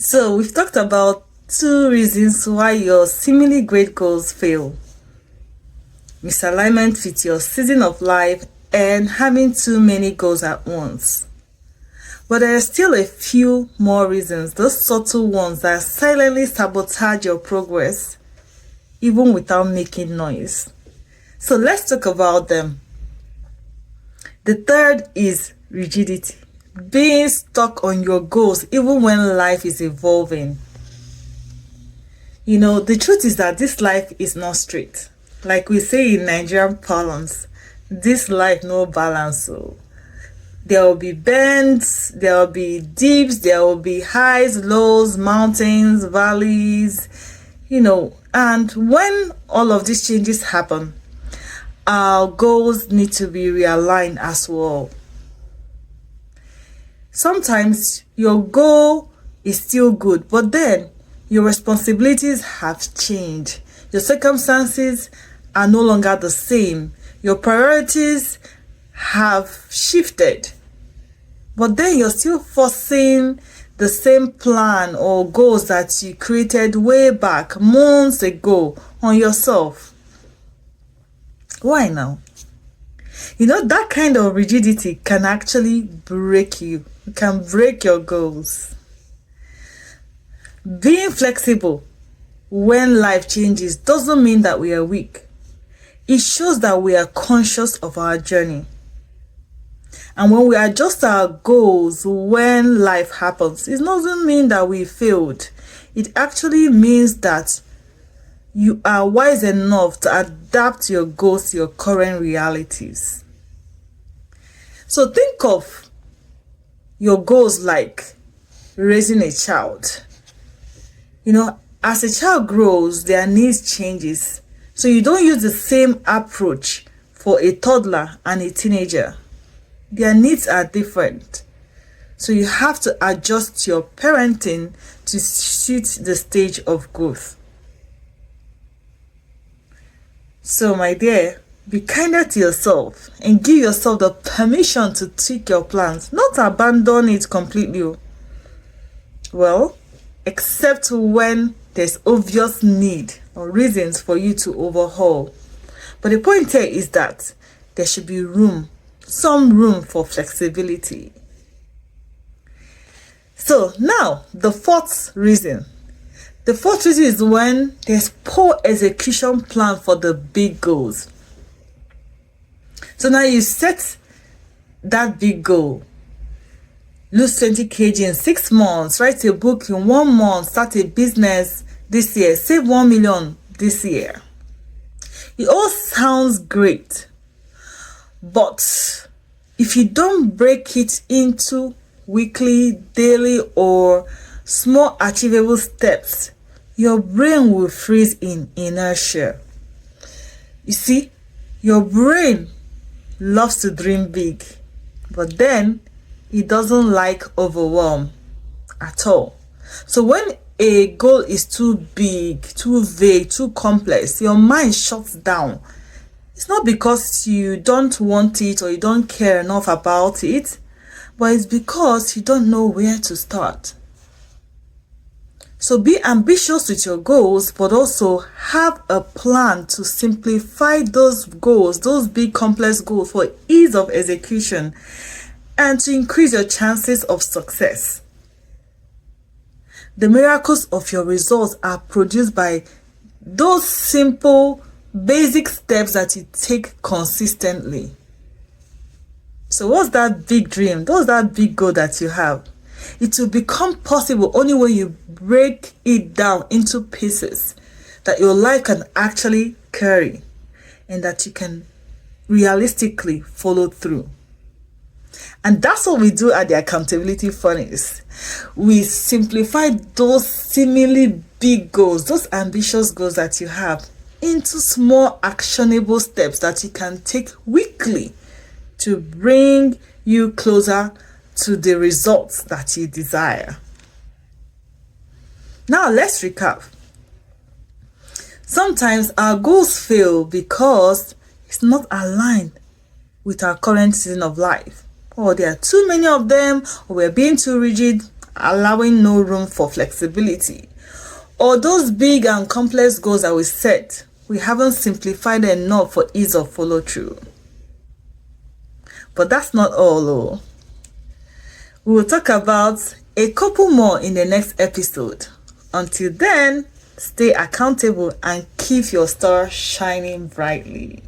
So we've talked about two reasons why your seemingly great goals fail: misalignment with your season of life and having too many goals at once. But there are still a few more reasons, those subtle ones that silently sabotage your progress even without making noise. So let's talk about them. The third is rigidity. Being stuck on your goals even when life is evolving. The truth is that this life is not straight. Like we say in Nigerian parlance, this life no balance. So there will be bends, there will be dips, there will be highs, lows, mountains, valleys, and when all of these changes happen, our goals need to be realigned as well. Sometimes your goal is still good, but then your responsibilities have changed. Your circumstances are no longer the same. Your priorities have shifted. But then you're still forcing the same plan or goals that you created way back months ago on yourself. Why now? That kind of rigidity can actually break you. It can break your goals. Being flexible when life changes doesn't mean that we are weak. It shows that we are conscious of our journey. And when we adjust our goals when life happens, it doesn't mean that we failed. It actually means that you are wise enough to adapt your goals to your current realities. So think of your goals like raising a child. As a child grows, their needs changes. So you don't use the same approach for a toddler and a teenager. Their needs are different. So you have to adjust your parenting to suit the stage of growth. So my dear, be kinder to yourself and give yourself the permission to tweak your plans, not abandon it completely. Well, except when there's obvious need or reasons for you to overhaul. But the point here is that there should be some room for flexibility. So now, the fourth reason. The fourth reason is when there's poor execution plan for the big goals. So now you set that big goal. Lose 20 kg in 6 months, write a book in 1 month, start a business this year, save 1 million this year. It all sounds great. But if you don't break it into weekly, daily, or small achievable steps, your brain will freeze in inertia. You see, your brain loves to dream big, but then it doesn't like overwhelm at all. So when a goal is too big, too vague, too complex, your mind shuts down. It's not because you don't want it or you don't care enough about it, but it's because you don't know where to start. So be ambitious with your goals, but also have a plan to simplify those goals, those big complex goals, for ease of execution and to increase your chances of success. The miracles of your results are produced by those simple, basic steps that you take consistently. So what's that big dream? What's that big goal that you have? It will become possible only when you break it down into pieces that your life can actually carry and that you can realistically follow through. And that's what we do at the Accountability Furnace. We simplify those seemingly big goals, those ambitious goals that you have, into small actionable steps that you can take weekly to bring you closer to the results that you desire. Now let's recap. Sometimes our goals fail because it's not aligned with our current season of life, or there are too many of them, or we're being too rigid. allowing no room for flexibility. Or those big and complex goals that we set, we haven't simplified enough for ease of follow through. But that's not all though. We will talk about a couple more in the next episode. Until then, stay accountable and keep your star shining brightly.